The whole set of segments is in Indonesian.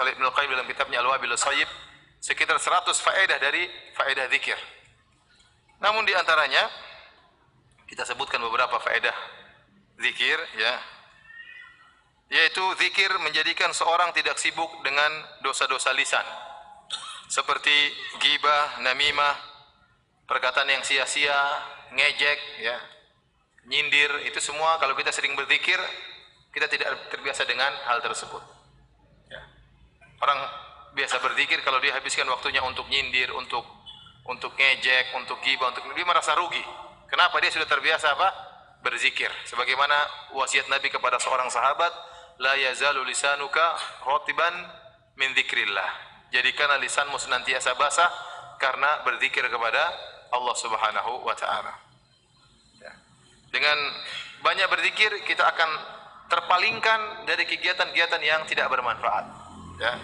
oleh Ibnu Qayyim dalam kitabnya Al-Wabilus Shayyib, sekitar 100 faedah dari faedah zikir. Namun di antaranya kita sebutkan beberapa faedah zikir, ya, yaitu zikir menjadikan seorang tidak sibuk dengan dosa-dosa lisan, seperti ghibah, namimah, perkataan yang sia-sia, ngejek, ya, nyindir. Itu semua kalau kita sering berzikir, kita tidak terbiasa dengan hal tersebut. Ya. Orang biasa berzikir kalau dia habiskan waktunya untuk nyindir, untuk ngejek, untuk ghibah, dia merasa rugi. Kenapa? Dia sudah terbiasa apa? Berzikir. Sebagaimana wasiat Nabi kepada seorang sahabat, la yazalu lisanuka rotiban min dzikrillah. Jadikanlah lisanmu senantiasa basah karena berzikir kepada Allah Subhanahu wa taala. Ya. Dengan banyak berzikir kita akan terpalingkan dari kegiatan-kegiatan yang tidak bermanfaat. Ya.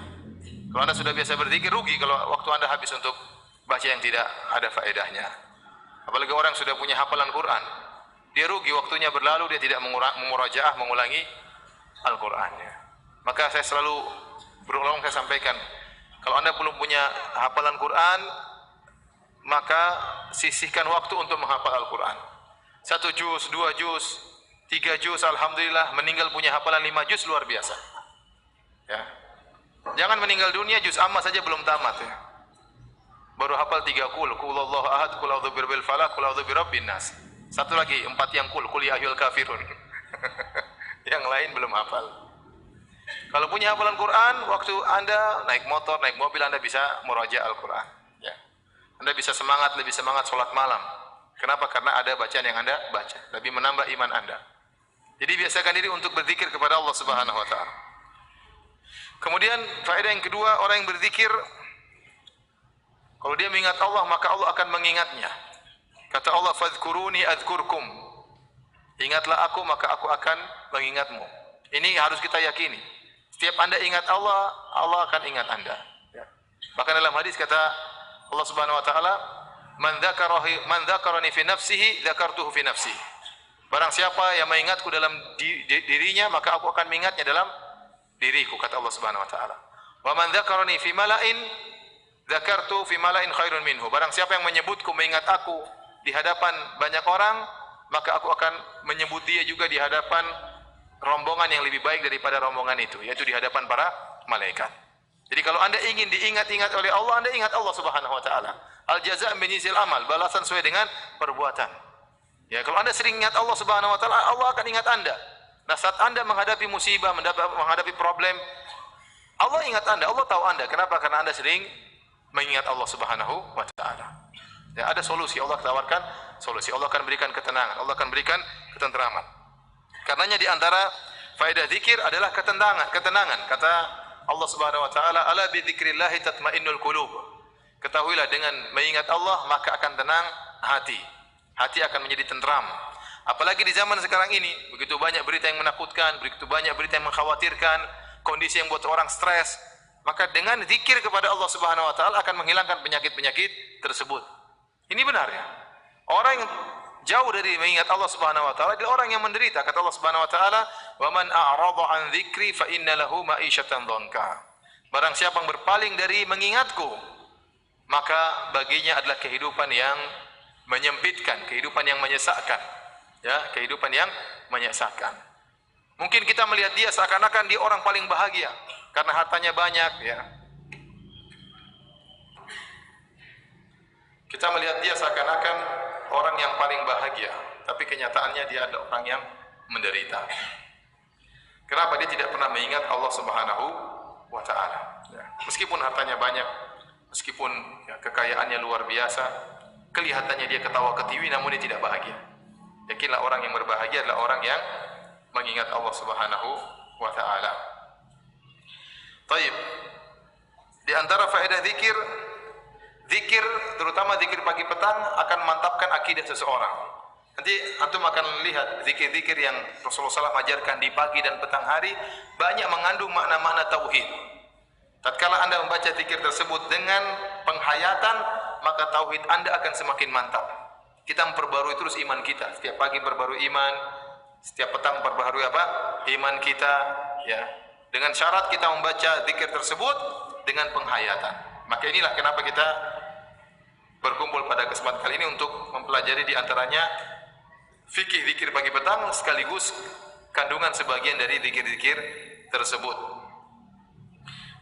Kalau Anda sudah biasa berzikir, rugi kalau waktu Anda habis untuk baca yang tidak ada faedahnya. Apalagi orang sudah punya hafalan Quran, dia rugi waktunya berlalu, dia tidak memurajaah, mengulangi Al-Qurannya. Maka saya selalu berulang saya sampaikan, kalau Anda belum punya hafalan Quran, maka sisihkan waktu untuk menghafal Al-Quran. 1 juz, 2 juz, 3 juz, alhamdulillah. Meninggal punya hafalan 5 juz, luar biasa. Ya. Jangan meninggal dunia juz amma saja belum tamat, ya. Baru hafal 3 kul huwallahu ahad, kul a'udzu birabbil falaq, kul a'udzu birabbin nas. Satu lagi 4 yang kul ya ayyuhal kafirun. Yang lain belum hafal. Kalau punya hafalan Quran, waktu Anda naik motor, naik mobil, Anda bisa muraja' Al-Quran. Ya. Anda bisa lebih semangat sholat malam. Kenapa? Karena ada bacaan yang Anda baca. Lebih menambah iman Anda. Jadi biasakan diri untuk berzikir kepada Allah Subhanahu wa taala. Kemudian faedah yang kedua, orang yang berzikir, kalau dia mengingat Allah, maka Allah akan mengingatnya. Kata Allah, fadhkuruni adzkurkum. Ingatlah aku, maka aku akan mengingatmu. Ini harus kita yakini. Setiap Anda ingat Allah, Allah akan ingat Anda. Ya. Bahkan dalam hadis kata Allah Subhanahu wa taala, man dzakarani fi nafsihi, dzakartuhu fi nafsi. Barang siapa yang mengingatku dalam dirinya, maka aku akan mengingatnya dalam diriku, kata Allah Subhanahu wa taala. Wa man dzakarani fi mala'in, dzakartu fi mala'in khairun minhu. Barang siapa yang menyebutku, mengingat aku di hadapan banyak orang, maka aku akan menyebut dia juga di hadapan rombongan yang lebih baik daripada rombongan itu, yaitu di hadapan para malaikat. Jadi kalau Anda ingin diingat-ingat oleh Allah, Anda ingat Allah Subhanahu wa taala. Al jazaa' min jinsil amal, balasan sesuai dengan perbuatan. Ya, kalau Anda sering ingat Allah Subhanahu wa taala, Allah akan ingat Anda. Nah, saat Anda menghadapi musibah, menghadapi problem, Allah ingat Anda, Allah tahu Anda. Kenapa? Karena Anda sering mengingat Allah Subhanahu wa taala. Ya, ada solusi, Allah tawarkan solusi. Allah akan berikan ketenangan, Allah akan berikan ketentraman. Karenanya di antara faedah zikir adalah ketenangan. Kata Allah Subhanahu wa taala, "Ala bi dzikrillah tatmainnul qulub." Ketahuilah dengan mengingat Allah maka akan tenang hati. Hati akan menjadi tentram. Apalagi di zaman sekarang ini, begitu banyak berita yang menakutkan, begitu banyak berita yang mengkhawatirkan, kondisi yang buat orang stres. Maka dengan zikir kepada Allah Subhanahu wa taala akan menghilangkan penyakit-penyakit tersebut. Ini benar, ya. Orang yang jauh dari mengingat Allah Subhanahu wa taala adalah orang yang menderita. Kata Allah Subhanahu wa taala, "Wa man a'rada 'an dzikri fa inna lahu ma'isyatan dhanka." Barang siapa yang berpaling dari mengingatku, maka baginya adalah kehidupan yang menyempitkan, kehidupan yang menyesakkan. Ya, kehidupan yang menyesakkan. Mungkin kita melihat dia seakan-akan dia orang paling bahagia karena hartanya banyak, ya. Kita melihat dia seakan-akan orang yang paling bahagia, tapi kenyataannya dia adalah orang yang menderita. Kenapa? Dia tidak pernah mengingat Allah Subhanahu wa taala. Ya. Meskipun hartanya banyak, meskipun ya, kekayaannya luar biasa, kelihatannya dia ketawa ketiwi namun dia tidak bahagia. Yakinlah orang yang berbahagia adalah orang yang mengingat Allah Subhanahu wa taala. Baik. Di antara faedah zikir, terutama zikir pagi petang akan mantapkan akidah seseorang. Nanti antum akan lihat zikir-zikir yang Rasulullah SAW ajarkan di pagi dan petang hari banyak mengandung makna-makna tauhid. Tatkala Anda membaca zikir tersebut dengan penghayatan, maka tauhid Anda akan semakin mantap. Kita memperbarui terus iman kita. Setiap pagi perbarui iman, setiap petang perbarui apa? Iman kita, ya. Dengan syarat kita membaca zikir tersebut dengan penghayatan. Maka inilah kenapa kita berkumpul pada kesempatan kali ini untuk mempelajari di antaranya fikih zikir pagi petang sekaligus kandungan sebagian dari zikir-zikir tersebut.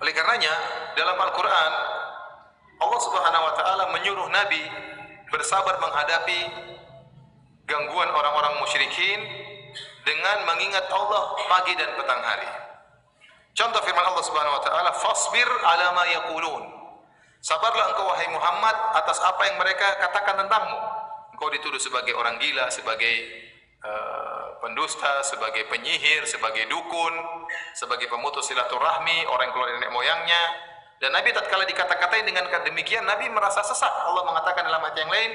Oleh karenanya dalam Al-Qur'an Allah Subhanahu wa taala menyuruh Nabi bersabar menghadapi gangguan orang-orang musyrikin dengan mengingat Allah pagi dan petang hari. Contoh firman Allah Subhanahu wa taala, "Fasbir 'ala ma yaqulun." Sabarlah engkau wahai Muhammad atas apa yang mereka katakan tentangmu. Engkau dituduh sebagai orang gila, sebagai pendusta, sebagai penyihir, sebagai dukun, sebagai pemutus silaturahmi, orang yang keluar dari nenek moyangnya. Dan Nabi tatkala dikata-katain dengan demikian, Nabi merasa sesak. Allah mengatakan dalam ayat yang lain,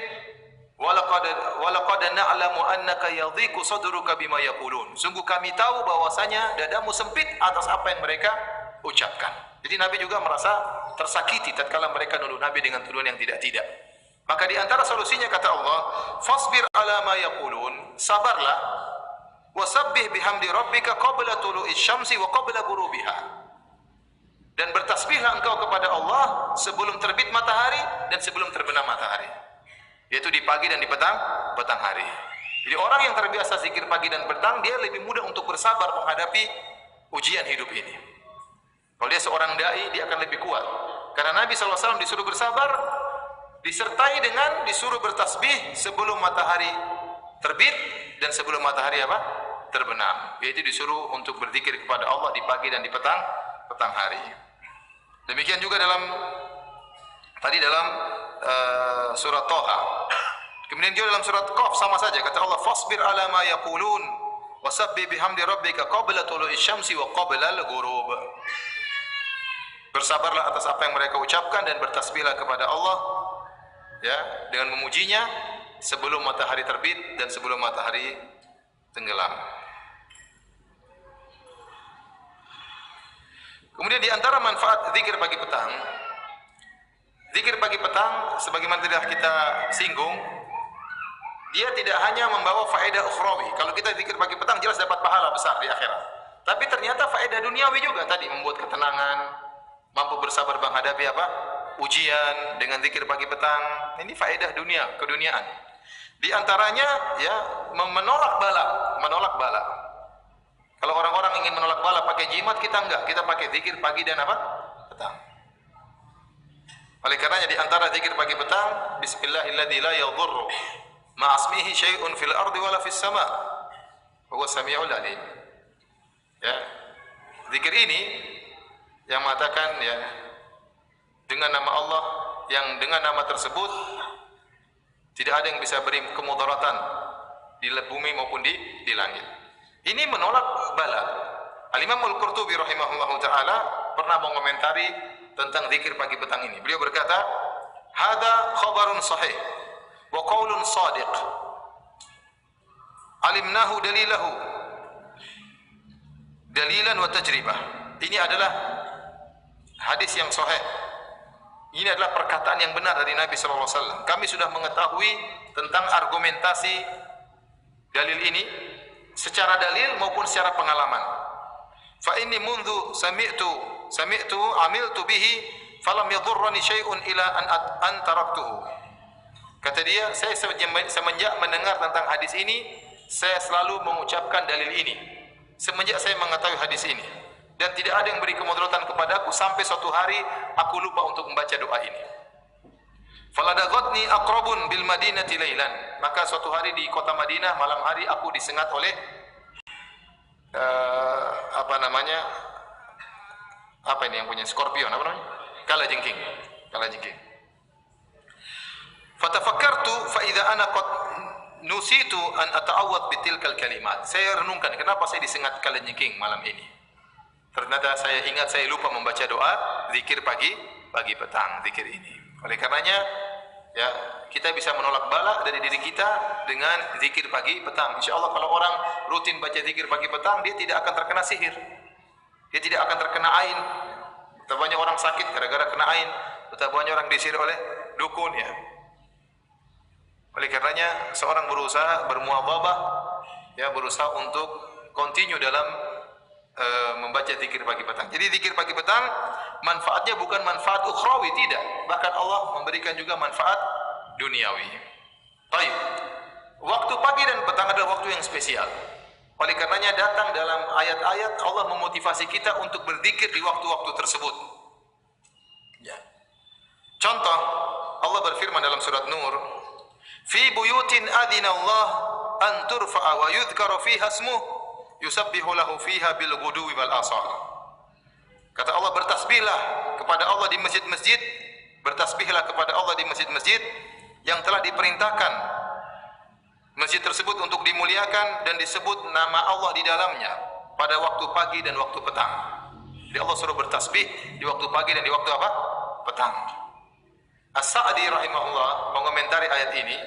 "Walaqad na'lamu annaka yadhiqu sadruka bima yaqulun." Sungguh kami tahu bahwasanya dadamu sempit atas apa yang mereka ucapkan. Jadi Nabi juga merasa tersakiti tatkala mereka nuduh Nabi dengan tuduhan yang tidak-tidak. Maka di antara solusinya kata Allah, "Fasbir 'ala ma yaqulun." Sabarlah. Wasabbih bihamdi rabbika qabla tulu'i syamsi wa qabla ghurubiha. Dan bertasbihlah engkau kepada Allah sebelum terbit matahari dan sebelum terbenam matahari. Yaitu di pagi dan di petang hari. Jadi orang yang terbiasa zikir pagi dan petang, dia lebih mudah untuk bersabar menghadapi ujian hidup ini. Kalau dia seorang dai, dia akan lebih kuat. Karena Nabi SAW disuruh bersabar, disertai dengan disuruh bertasbih sebelum matahari terbit dan sebelum matahari terbenam. Yaitu disuruh untuk berzikir kepada Allah di pagi dan di petang hari. Demikian juga dalam surat Thaha. Kemudian juga dalam surat Qaf sama saja kata Allah, "Fasbir 'ala ma yaqulun wasabbih bihamdi rabbika qabla tulu'i syamsi wa qabla al-ghurub." Bersabarlah atas apa yang mereka ucapkan dan bertasbihlah kepada Allah ya dengan memujinya sebelum matahari terbit dan sebelum matahari tenggelam. Kemudian di antara manfaat zikir pagi petang, zikir pagi petang sebagaimana telah kita singgung, dia tidak hanya membawa faedah ukhrawi. Kalau kita zikir pagi petang jelas dapat pahala besar di akhirat. Tapi ternyata faedah duniawi juga tadi, membuat ketenangan, mampu bersabar menghadapi ujian dengan zikir pagi petang. Ini faedah dunia, keduniaan. Di antaranya ya menolak bala. Kalau orang-orang ingin menolak bala pakai jimat, kita enggak. Kita pakai zikir pagi dan petang. Oleh karenanya di antara zikir pagi petang, bismillahilladzi la yadhurru ma asmihi syai'un fil ardi wala fis sama'. Huwa samiul alim. Ya. Zikir ini yang mengatakan ya dengan nama Allah, yang dengan nama tersebut tidak ada yang bisa beri kemudaratan di bumi maupun di langit. Ini menolak bala. Al-Imam Al-Qurtubi rahimahullahu taala pernah mengomentari tentang zikir pagi petang ini. Beliau berkata, "Hada khabarun sahih wa qaulun shadiq. Alimnahu dalilan wa tajribah." Ini adalah hadis yang sahih. Ini adalah perkataan yang benar dari Nabi sallallahu alaihi wasallam. Kami sudah mengetahui tentang argumentasi dalil ini secara dalil maupun secara pengalaman. Fa inni mundzu sami'tu amiltu bihi falam yadhurrani syai'un ila an taraktuhu. Kata dia, saya semenjak mendengar tentang hadis ini, saya selalu mengucapkan dalil ini. Semenjak saya mengetahui hadis ini, dan tidak ada yang beri kemudaratan kepadaku sampai suatu hari aku lupa untuk membaca doa ini. Faladaghatni aqrabun bil madinati lailan. Maka suatu hari di kota Madinah malam hari aku disengat oleh apa ini yang punya skorpion, apa namanya? Kalajengking. Fatafakkartu fa idza ana qad nusitu an ata'awwad bitilkal kalimat. Saya renungkan kenapa saya disengat kalajengking malam ini. Ternyata saya ingat saya lupa membaca doa zikir pagi petang, zikir ini. Oleh karenanya ya kita bisa menolak bala dari diri kita dengan zikir pagi petang. Insyaallah kalau orang rutin baca zikir pagi petang, dia tidak akan terkena sihir. Dia tidak akan terkena ain. Betapa banyak orang sakit gara-gara kena ain, betapa banyak orang disihir oleh dukun ya. Oleh karenanya seorang berusaha bermuadhabah ya, berusaha untuk continue dalam membaca zikir pagi petang. Jadi zikir pagi petang manfaatnya bukan manfaat ukhrawi, tidak. Bahkan Allah memberikan juga manfaat duniawi. Baik. Waktu pagi dan petang adalah waktu yang spesial. Oleh karenanya datang dalam ayat-ayat Allah memotivasi kita untuk berzikir di waktu-waktu tersebut. Ya. Contoh, Allah berfirman dalam surat Nur, "Fi buyutin adina Allah an turfa'a wa yudhkara fiha ismuh, yusabbihu lahu fiha bil ghuduwi wal asal." Kata Allah, bertasbihlah kepada Allah di masjid-masjid, bertasbihlah kepada Allah di masjid-masjid yang telah diperintahkan masjid tersebut untuk dimuliakan dan disebut nama Allah di dalamnya pada waktu pagi dan waktu petang. Jadi Allah suruh bertasbih di waktu pagi dan di waktu apa? Petang. As-Sa'di rahimahullah mengomentari ayat ini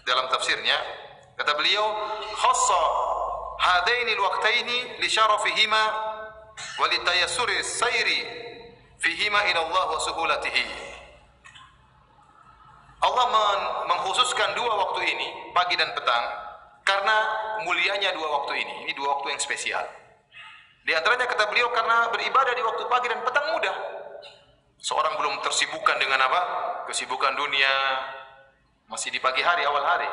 dalam tafsirnya, kata beliau, khassa hadaini al-waqtaini li syarafihima wa li tayassuri sayri fihima ila Allah wa suhulatihi. Allah mengkhususkan dua waktu ini, pagi dan petang, karena mulianya dua waktu ini. Ini dua waktu yang spesial. Di antaranya kata beliau karena beribadah di waktu pagi dan petang mudah. Seorang belum tersibukkan dengan apa? Kesibukan dunia, masih di pagi hari, awal hari.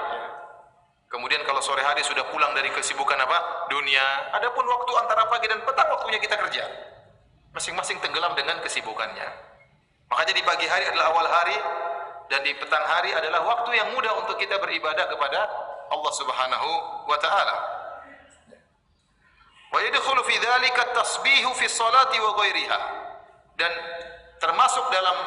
Kemudian kalau sore hari sudah pulang dari kesibukan apa? Dunia. Adapun waktu antara pagi dan petang waktunya kita kerja. Masing-masing tenggelam dengan kesibukannya. Makanya di pagi hari adalah awal hari, dan di petang hari adalah waktu yang mudah untuk kita beribadah kepada Allah Subhanahu wa taala. Wa yadkhulu fi dzalika at-tasbihu fi sholati wa ghairiha. Dan termasuk dalam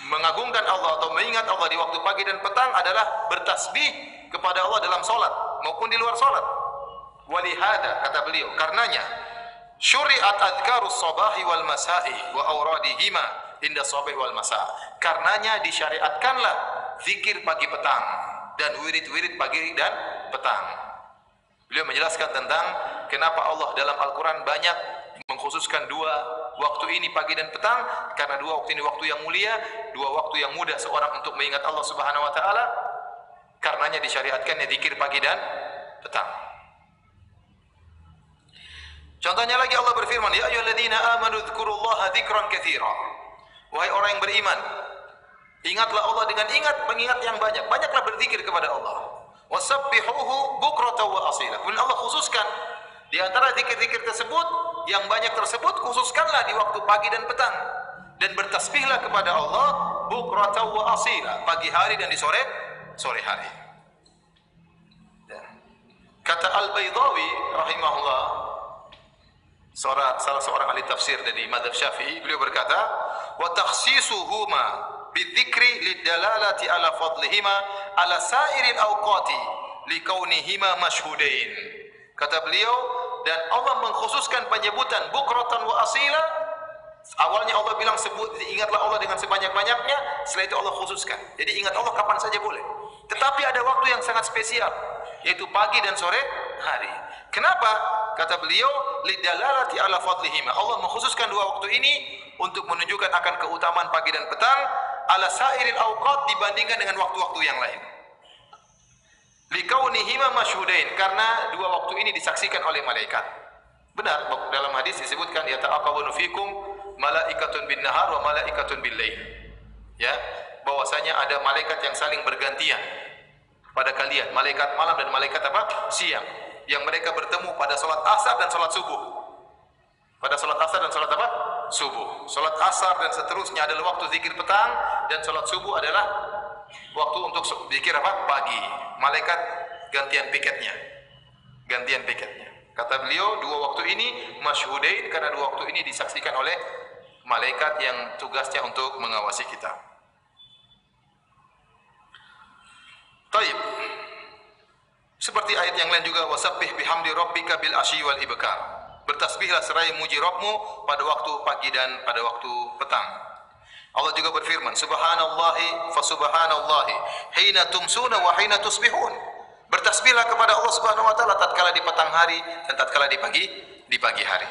mengagungkan Allah atau mengingat Allah di waktu pagi dan petang adalah bertasbih kepada Allah dalam salat maupun di luar salat. Walihada, kata beliau, karenanya syuri'at adhkarus sabahi wal masa'i wa awradihima inda sabih wal masa. Karenanya disyariatkanlah zikir pagi petang dan wirid-wirid pagi dan petang. Beliau menjelaskan tentang kenapa Allah dalam Al-Quran banyak mengkhususkan dua waktu ini, pagi dan petang, karena dua waktu ini waktu yang mulia, dua waktu yang mudah seorang untuk mengingat Allah Subhanahu wa taala. Karenanya disyariatkannya zikir pagi dan petang. Contohnya lagi Allah berfirman, ya ayyuhalladzina amanu dzkurullaha dzikran katsira. Wahai orang yang beriman, ingatlah Allah dengan pengingat yang banyak. Banyaklah berzikir kepada Allah. Wasabbihuhu bukratan wa asila. Kemudian Allah khususkan di antara zikir-zikir tersebut, yang banyak tersebut khususkanlah di waktu pagi dan petang. Dan bertasbihlah kepada Allah bukratan wa asila, pagi hari dan di sore hari. Kata Al-Baydawi rahimahullah, salah seorang ahli tafsir dari mazhab Syafi'i, beliau berkata, wa takhsisuhuma bidzikri lidalalati ala fadlihima ala sairil awqati likaunihima masyhudain. Kata beliau, dan Allah mengkhususkan penyebutan bukratan wa asila. Awalnya Allah bilang ingatlah Allah dengan sebanyak-banyaknya, setelah itu Allah khususkan. Jadi ingat Allah kapan saja boleh. Tetapi ada waktu yang sangat spesial, yaitu pagi dan sore hari. Kenapa? Kata beliau, lidalalati ala fadlihima. Allah mengkhususkan dua waktu ini untuk menunjukkan akan keutamaan pagi dan petang ala sairil awqat dibandingkan dengan waktu-waktu yang lain. Likaunihima masyhudain, karena dua waktu ini disaksikan oleh malaikat. Benar, dalam hadis disebutkan yata'aqabunu fikum malaikatun bin nahar wa malaikatun bil lail. Ya, bahwasanya ada malaikat yang saling bergantian pada kalian, malaikat malam dan malaikat apa? Siang. Yang mereka bertemu pada salat asar dan salat subuh. Pada salat asar dan salat apa? Subuh. Salat asar dan seterusnya adalah waktu zikir petang, dan salat subuh adalah waktu untuk zikir apa? Pagi. Malaikat gantian piketnya. Gantian piketnya. Kata beliau, dua waktu ini masyhudain karena dua waktu ini disaksikan oleh malaikat yang tugasnya untuk mengawasi kita. Taib. Seperti ayat yang lain juga, wasabbih bihamdi rabbika bil asyi wal ibkar. Bertasbihlah seraya muji Rabbmu pada waktu pagi dan pada waktu petang. Allah juga berfirman, subhanallahi fa subhanallahi hina tumsuna wa hina tusbihun. Bertasbihlah kepada Allah Subhanahu wa taala tatkala di petang hari dan tatkala di pagi hari.